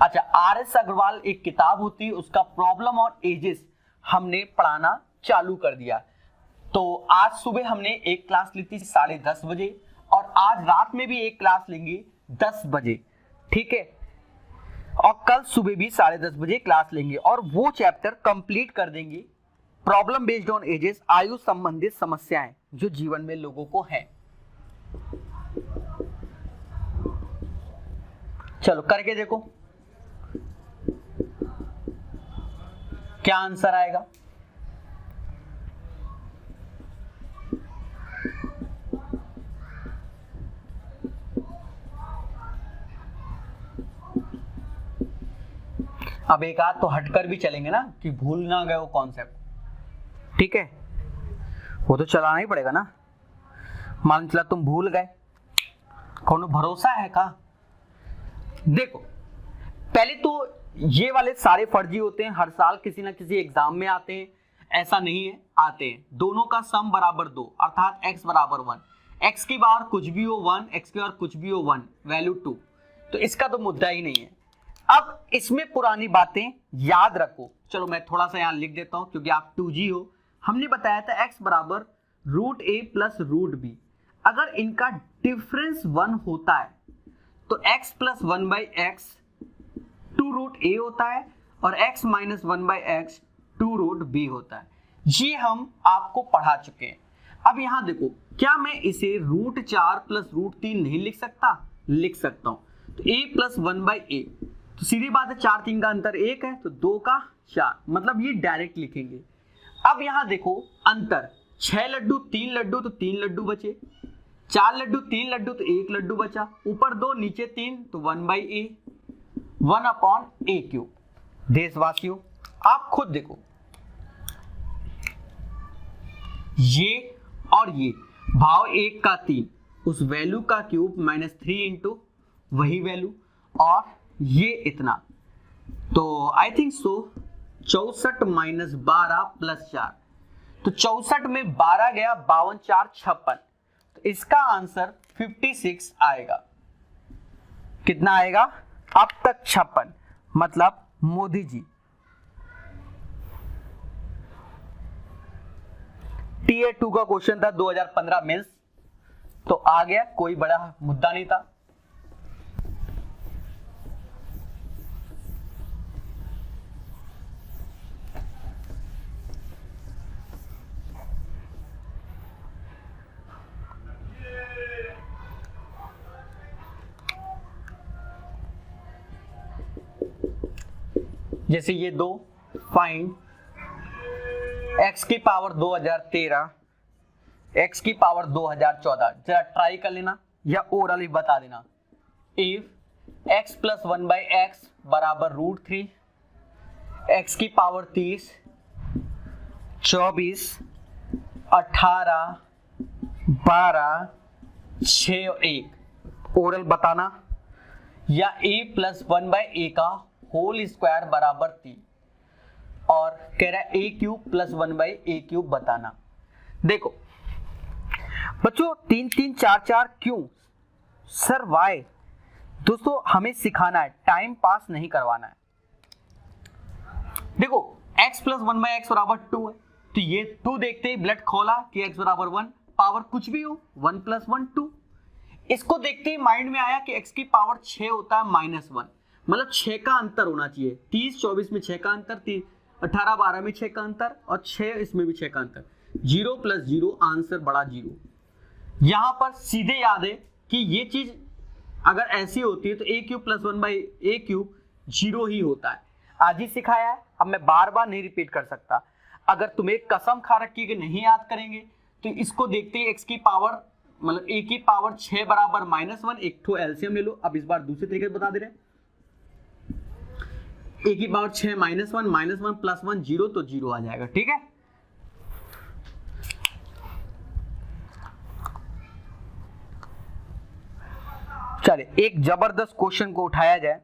अच्छा, RS अग्रवाल एक किताब होती है, उसका प्रॉब्लम और एजेस हमने पढ़ाना चालू कर दिया। तो आज सुबह हमने एक क्लास ली थी 10:30 बजे और आज रात में भी एक क्लास लेंगे 10 बजे। ठीक है, और कल सुबह भी 10:30 बजे क्लास लेंगे और वो चैप्टर कंप्लीट कर देंगे, प्रॉब्लम बेस्ड ऑन एजेस, आयु संबंधित समस्याएं जो जीवन में लोगों को है। चलो करके देखो क्या आंसर आएगा। अब एक आध तो हटकर भी चलेंगे ना, कि भूल ना गए वो कॉन्सेप्ट। ठीक है, वो तो चलाना ही पड़ेगा ना, मान चला तुम भूल गए, कौन भरोसा है का। देखो पहले तो ये वाले सारे फर्जी होते हैं, हर साल किसी ना किसी एग्जाम में आते हैं, ऐसा नहीं है, आते हैं। दोनों का सम बराबर 2 अर्थात x बराबर 1, x की बार कुछ भी हो 1, x की बार कुछ भी हो 1, वैल्यू 2, तो इसका तो मुद्दा ही नहीं है। अब इसमें पुरानी बातें याद रखो। चलो मैं थोड़ा सा यहाँ लिख देता हूं क्योंकि आप 2G हो। हमने बताया था x बराबर √a + √b, अगर इनका डिफरेंस 1 होता है तो x + 1/x 2√a होता है और x - 1/x 2√b होता है। ये हम आपको पढ़ा चुके हैं। अब यहां देखो, क्या मैं इसे √4 + √3 नहीं लिख सकता? लिख सकता हूं। तो a + 1/a, तो सीधी बात है 4 3 का अंतर 1 है, तो 2 का 4, मतलब ये डायरेक्ट लिखेंगे। अब यहां देखो अंतर, 6 लड्डू 3 लड्डू तो 3 लड्डू बचे, 4 लड्डू 3 लड्डू तो 1 लड्डू बचा, ऊपर 2 नीचे 3 तो 1/a, 1/a³। देशवासियों आप खुद देखो, ये और ये भाव 1 का 3, उस वैल्यू का क्यूब -3 इंटू वही वैल्यू, और ये इतना, तो आई थिंक सो 64 - 12 + 4, तो 64 में 12 गया, 52 4 56, तो इसका आंसर 56 आएगा। कितना आएगा? अब तक 56, मतलब मोदी जी। Tier 2 का क्वेश्चन था 2015 मेंस, तो आ गया, कोई बड़ा मुद्दा नहीं था। जैसे ये 2, फाइंड x की पावर 2013, x की पावर 2014, जरा ट्राई कर लेना या ओरली बता देना। इफ x + 1/x बराबर √3, x की पावर 30, 24, 18, 12, 6 और 1, ओरल बताना, या a + 1/a का होल स्क्वायर बराबर 3, और कह रहा है a³ + 1/a³ बताना। देखो बच्चों 3 3 4 4 क्यों सर, वाई? दोस्तों हमें सिखाना है, टाइम पास नहीं करवाना है। देखो x + 1/x बराबर 2 है, तो ये 2 देखते ही ब्लड खोला कि x बराबर 1, पावर कुछ भी हो 1 + 1 2। इसको देखते ही माइंड में आया कि x की पावर 6 होता है -1, मतलब 6 का अंतर होना चाहिए। 30 24 में 6 का अंतर, 18 12 में 6 का अंतर, और 6 इसमें भी 6 का अंतर। 0 + 0 आंसर बड़ा 0। यहां पर सीधे याद है कि ये चीज अगर ऐसी होती है तो a³ + 1/a³ 0 ही होता है। आज ही सिखाया है, अब मैं बार बार नहीं रिपीट कर सकता। अगर तुम्हें कसम खा रखी कि नहीं याद करेंगे तो इसको देखते ही x की पावर मतलब a की पावर 6 बराबर -1, एक ठो एलसीएम ले लो। अब इस बार दूसरे तरीके से बता दे रहे हैं, a की पावर 6 -1 -1 + 1 0, तो 0 आ जाएगा। ठीक है, चले एक जबरदस्त क्वेश्चन को उठाया जाए।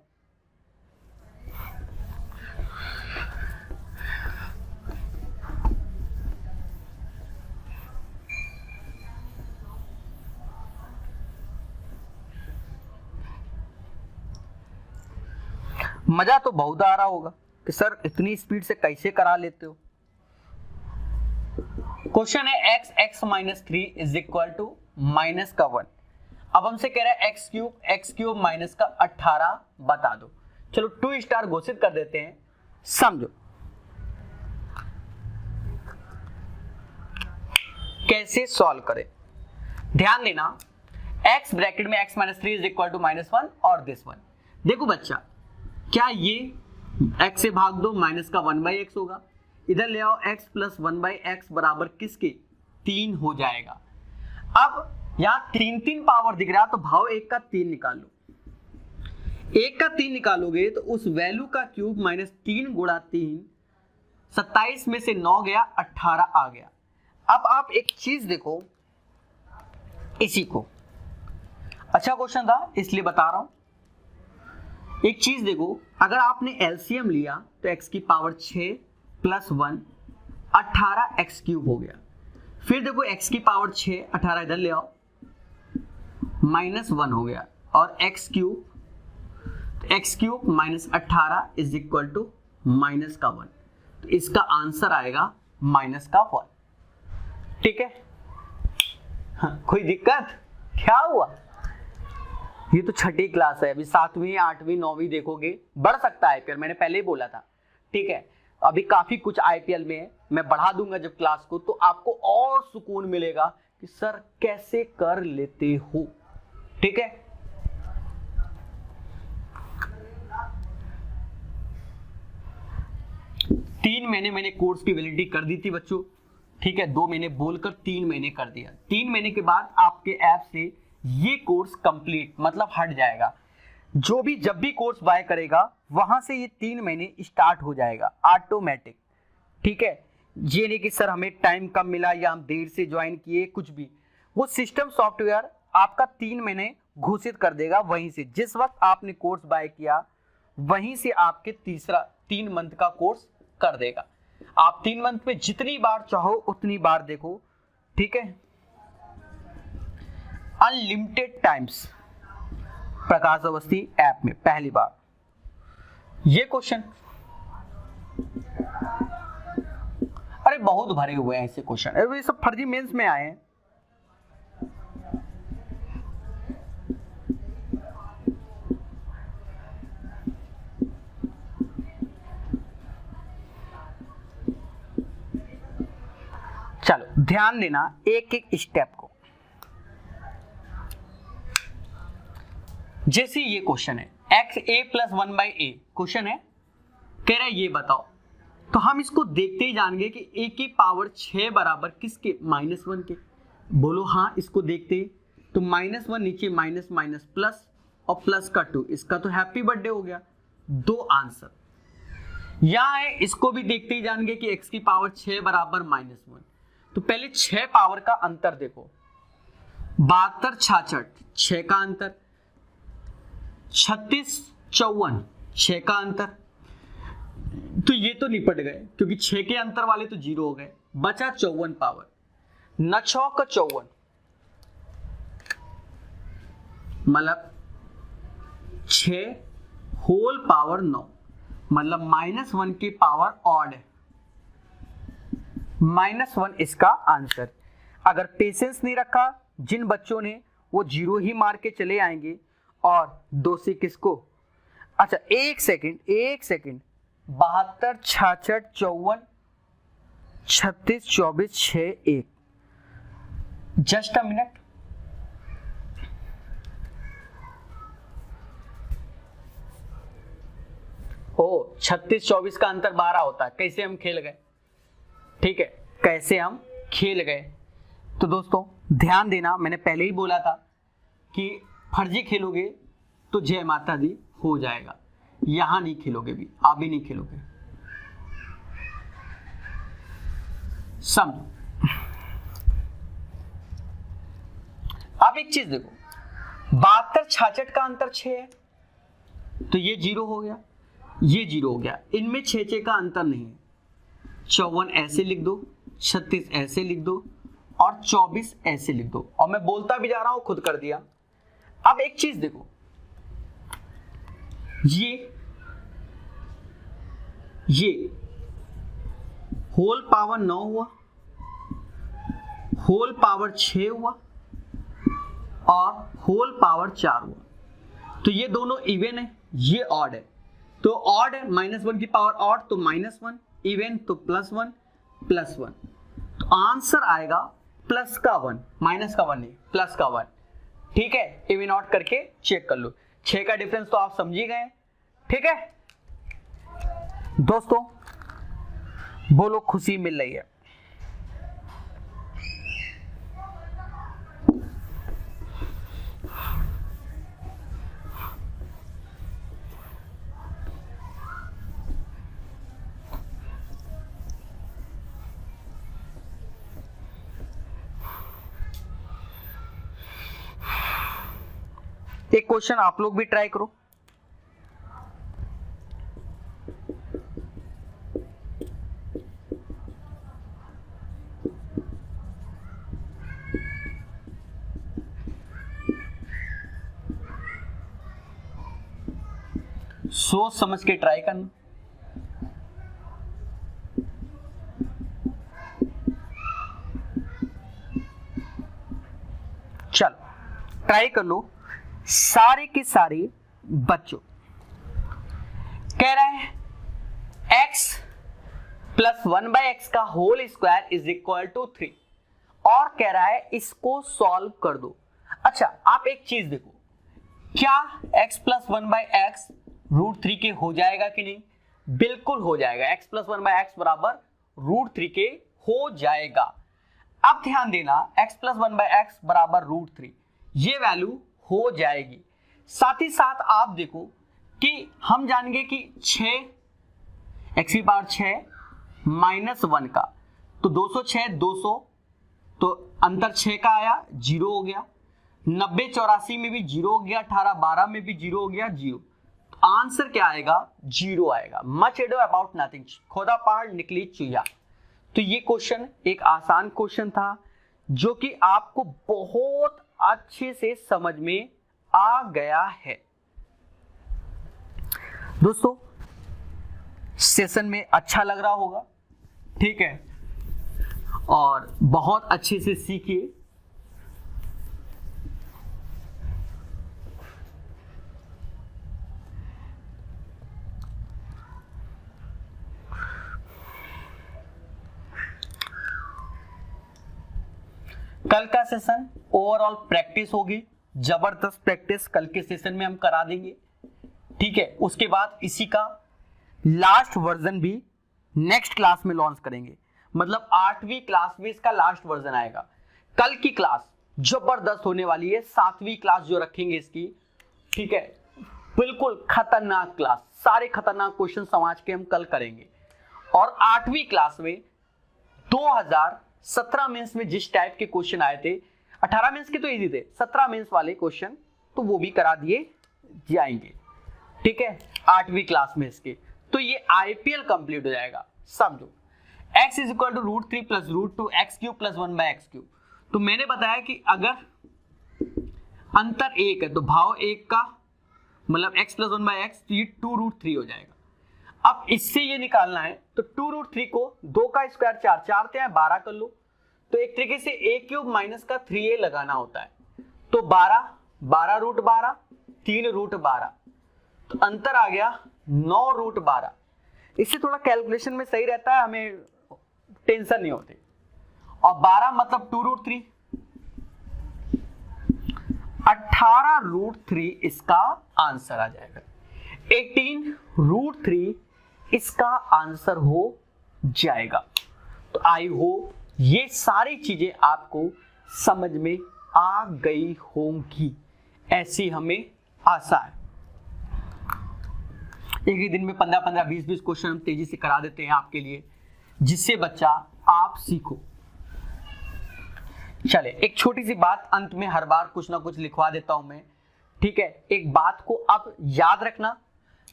मजा तो बहुत आ रहा होगा कि सर इतनी स्पीड से कैसे करा लेते हो। क्वेश्चन है x minus 3 is equal to minus का 1। अब हमसे कह रहा है x क्यूब माइनस का 18 बता दो। चलो 2 स्टार घोषित कर देते हैं, समझो कैसे सॉल्व करें। ध्यान देना x ब्रैकेट में x minus 3 is equal to -1 और दिस 1। देखो बच्चा, क्या ये x से भाग दो माइनस का 1/x होगा, इधर ले आओ x प्लस 1/x बराबर किसके 3 हो जाएगा। अब यहाँ 3 पावर दिख रहा, तो भाव 1 का 3 निकाल लो। 1 का 3 निकालोगे तो उस वैल्यू का क्यूब माइनस 3 गुणा 3, 27 में से 9 गया 18 आ गया। अब आप एक चीज देखो, इसी को अच्छा क्वेश्चन था इसलिए बता रहा हूं। एक चीज देखो, अगर आपने एलसीएम लिया तो x की पावर 6 प्लस 1 18 x क्यूब हो गया। फिर देखो x की पावर 6 18 इधर ले आओ -1 हो गया, और x cube minus 18 is equal to minus का 1। तो इसका आंसर आएगा माइनस का 1। ठीक है, हाँ, कोई दिक्कत क्या हुआ? ये तो छठी क्लास है, अभी 7वीं 8वीं 9वीं देखोगे, बढ़ सकता है आईपीएल, मैंने पहले ही बोला था। ठीक है, अभी काफी कुछ आईपीएल में है, मैं बढ़ा दूंगा जब क्लास को, तो आपको और सुकून मिलेगा कि सर कैसे कर लेते हो। ठीक है, तीन महीने मैंने कोर्स की वैलिडिटी कर दी थी बच्चों। ठीक है, 2 महीने बोलकर 3 महीने कर दिया। 3 महीने के बाद आपके ऐप से ये कोर्स कंप्लीट मतलब हट जाएगा। जो भी जब भी कोर्स बाय करेगा वहां से ये 3 महीने स्टार्ट हो जाएगा ऑटोमेटिक। ठीक है, ये नहीं कि सर हमें टाइम कम मिला या हम देर से ज्वाइन किए, कुछ भी, वो सिस्टम सॉफ्टवेयर आपका 3 महीने घोषित कर देगा। वहीं से जिस वक्त आपने कोर्स बाय किया वहीं से आपके 3 मंथ का कोर्स कर देगा। आप 3 मंथ में जितनी बार चाहो उतनी बार देखो। ठीक है, अनलिमिटेड टाइम्स प्रकाश अवस्थी ऐप में पहली बार ये क्वेश्चन। अरे बहुत भरे हुए हैं ऐसे क्वेश्चन, ये सब फर्जी मेंस में आए हैं। चलो ध्यान देना एक एक स्टेप को। जैसे ये क्वेश्चन है x a plus 1/a question है, कह रहा है ये बताओ, तो हम इसको देखते ही जानेंगे कि a की पावर 6 बराबर किसके -1 के। बोलो हाँ, इसको देखते ही तो -1 नीचे माइनस माइनस प्लस और प्लस का 2, इसका तो हैप्पी बर्थडे हो गया। 2 आंसर यहां है, इसको भी देखते ही जानेंगे कि x की पावर 6 बराबर -1। तो पहले 6 पावर का अंतर देखो, 72 66 6 का अंतर, 36 54 6 का अंतर। तो ये तो निपट गए क्योंकि 6 के अंतर वाले तो 0 हो गए, बचा 54 पावर, 9 6 का 54 मतलब 6 होल पावर 9 मतलब -1 की पावर ऑड है, -1 इसका आंसर। अगर पेशेंस नहीं रखा जिन बच्चों ने, वो 0 ही मार के चले आएंगे। और 2 से किसको, अच्छा एक सेकंड 72 66 54 36 24 6 1, जस्ट अ मिनट। ओ 36 24 का अंतर 12 होता है, कैसे हम खेल गए। ठीक है, कैसे हम खेल गए। तो दोस्तों ध्यान देना, मैंने पहले ही बोला था कि फर्जी खेलोगे तो जय माता दी हो जाएगा, यहां नहीं खेलोगे भी, आप भी नहीं खेलोगे, समझो। अब एक चीज देखो, 72 66 का अंतर 6 है, तो ये 0 हो गया, ये 0 हो गया, इनमें 6 का अंतर नहीं है। 54 ऐसे लिख दो, 36 ऐसे लिख दो और 24 ऐसे लिख दो, और मैं बोलता भी जा रहा हूं, खुद कर दिया। अब एक चीज देखो, ये होल पावर 9 हुआ, होल पावर 6 हुआ और होल पावर 4 हुआ, तो ये दोनों इवन है, ये ऑड है, तो ऑड है, -1 की पावर ऑड तो -1, इवन तो +1 +1, तो आंसर आएगा प्लस का 1, माइनस का 1 नहीं, प्लस का 1। ठीक है, इवन ऑड करके चेक कर लो, 6 का डिफरेंस तो आप समझ ही गए। ठीक है दोस्तों, बोलो खुशी मिल रही है? एक क्वेश्चन आप लोग भी ट्राई करो। सोच समझ के ट्राई करना। चलो ट्राई कर लो सारे के सारे बच्चों। कह रहा है x + 1/x का whole square is equal to 3, और कह रहा है इसको सॉल्व कर दो। अच्छा, आप एक चीज देखो, क्या x + 1/x √3 के हो जाएगा कि नहीं? बिल्कुल हो जाएगा, x + 1/x बराबर √3 के हो जाएगा। अब ध्यान देना, x + 1/x बराबर √3, ये वैल्यू हो जाएगी। साथ ही साथ आप देखो कि हम जानेंगे कि 6 x की पावर 6 -1 का, तो 206 200, तो अंतर 6 का आया, 0 हो गया। 90 84 में भी 0 हो गया, 18 12 में भी 0 हो गया, 0। तो आंसर क्या आएगा? 0 आएगा। मच एडो अबाउट नथिंग, खोदा पहाड़ निकली चुया। तो ये क्वेश्चन एक आसान क्वेश्चन था जो कि आपको बहुत अच्छे से समझ में आ गया है। दोस्तों सेशन में अच्छा लग रहा होगा, ठीक है, और बहुत अच्छे से सीखिए। कल का सेशन ओवरऑल प्रैक्टिस होगी, जबरदस्त प्रैक्टिस कल के सेशन में हम करा देंगे, ठीक है। उसके बाद इसी का लास्ट वर्जन भी नेक्स्ट क्लास में लॉन्च करेंगे, मतलब 8वीं क्लास में इसका लास्ट वर्जन आएगा। कल की क्लास जबरदस्त होने वाली है, 7वीं क्लास जो रखेंगे इसकी, ठीक है, बिल्कुल खतरनाक क्लास, सारे खतरनाक क्वेश्चन समाज के हम कल करेंगे। और 8वीं क्लास में 2017 मेंस में जिस टाइप के क्वेश्चन आए थे, 18 मेंस के तो इजी थे, 17 मेंस वाले क्वेश्चन तो वो भी करा दिए जाएंगे, ठीक है, 8वीं क्लास में इसके। तो ये आईपीएल कंप्लीट हो जाएगा, समझो। x = √3 + √2 x³ + 1/x³। तो मैंने बताया कि अगर अंतर 1 है तो भाव 1 का मतलब x + 1/x, तो ये 2√3 हो जाएगा। अब इससे ये निकालना है तो 2√3 को 2 का स्क्वायर 4, 4 ते 12 कर लो, तो एक तरीके से a³ - का 3a लगाना होता है, तो 12 12√12 3√12, तो अंतर आ गया 9√12। इससे थोड़ा कैलकुलेशन में सही रहता है, हमें टेंशन नहीं होती। और 12 मतलब 2√3, 18√3 इसका आंसर आ जाएगा। 18√3 इसका आंसर हो जाएगा। तो आई होप ये सारी चीजें आपको समझ में आ गई होंगी, ऐसी हमें आशा है। एक ही दिन में 15-15 20-20 क्वेश्चन हम तेजी से करा देते हैं आपके लिए, जिससे बच्चा आप सीखो। चले, एक छोटी सी बात अंत में हर बार कुछ ना कुछ लिखवा देता हूं मैं, ठीक है, एक बात को अब याद रखना,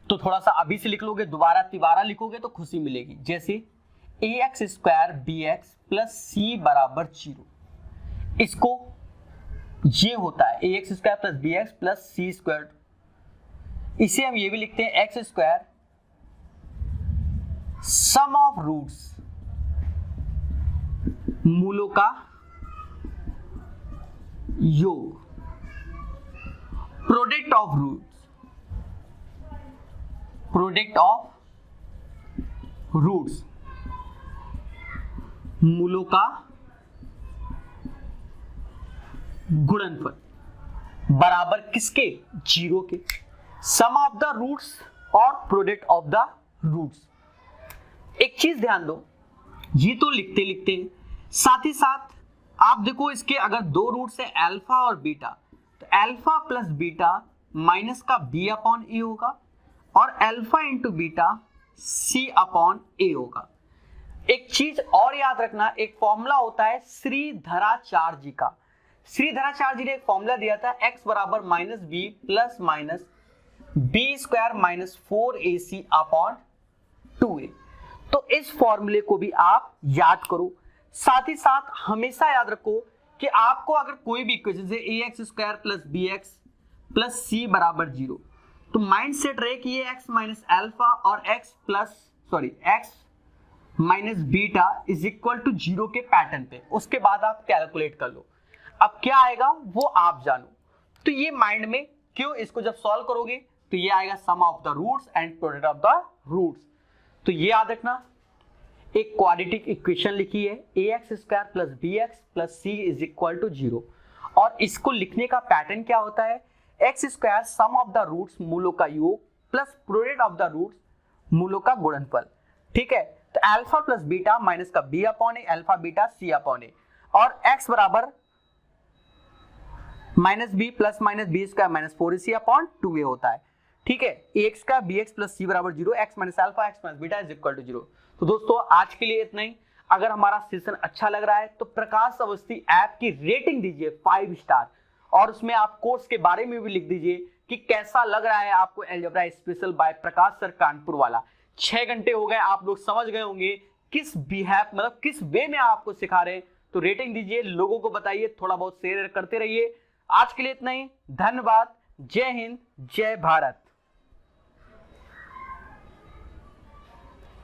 तो थोड़ा सा अभी से लिख लोगे, दोबारा तिबारा लिखोगे तो खुशी मिलेगी। जैसे ax square bx plus c बराबर 0, इसको ये होता है ax square plus bx plus c square. इसे हम ये भी लिखते हैं x square sum of roots, मूलों का योग, product of roots, product of roots, मूलों का गुणनफल बराबर किसके? 0 के। सम ऑफ द रूट्स और प्रोडक्ट ऑफ द रूट्स। एक चीज ध्यान दो, ये तो लिखते लिखते साथ ही साथ आप देखो, इसके अगर दो रूट्स है अल्फा और बीटा, तो अल्फा प्लस बीटा माइनस का बी अपॉन ए होगा और अल्फा इंटू बीटा सी अपॉन ए होगा। एक चीज और याद रखना, एक फॉर्मूला होता है श्रीधराचार्य जी का। श्रीधराचार्य जी ने एक फॉर्मूला दिया था, x बराबर minus b plus minus b square minus 4ac upon 2a। तो इस फॉर्मूले को भी आप याद करो। साथ ही साथ हमेशा याद रखो कि आपको अगर कोई भी इक्वेशन से ax square plus bx plus c बराबर 0, तो माइंड सेट रहे कि ये x माइनस अल्फा और x minus beta is equal to 0 के पैटर्न पे। उसके बाद आप कैलकुलेट कर लो, अब क्या आएगा वो आप जानो। तो ये माइंड में क्यों, इसको जब सॉल्व करोगे तो ये आएगा sum of the roots and product of the roots. तो ये याद रखना, एक क्वाड्रेटिक इक्वेशन लिखी है ax square plus bx plus c is equal to 0, और इसको लिखने का पैटर्न क्या होता है? x square sum of the roots मूलों का योग plus product of the roots मूलों का गुणनफल। ठीक है, तो अल्फा प्लस बीटा माइनस का b upon a, alpha beta c upon a, और x बराबर minus b plus minus b square minus 4ac upon 2a होता है। ठीक है, ax का bx प्लस c बराबर 0, x minus alpha x minus beta is equal to 0। तो दोस्तों आज के लिए इतना ही। अगर हमारा सेशन अच्छा लग रहा है तो प्रकाश अवस्थी ऐप की रेटिंग दीजिए 5 स्टार, और उसमें आप कोर्स के बारे में भी लिख दीजिए कि कैसा लग रहा है आपको अलजेब्रा स्पेशल बाय प्रकाश सर कानपुर वाला। 6 घंटे हो गए, आप लोग समझ गए होंगे किस बिहेव मतलब किस वे में आपको सिखा रहे हैं। तो रेटिंग दीजिए, लोगों को बताइए, थोड़ा बहुत शेयर करते रहिए। आज के लिए इतना ही, धन्यवाद, जय हिंद, जय भारत।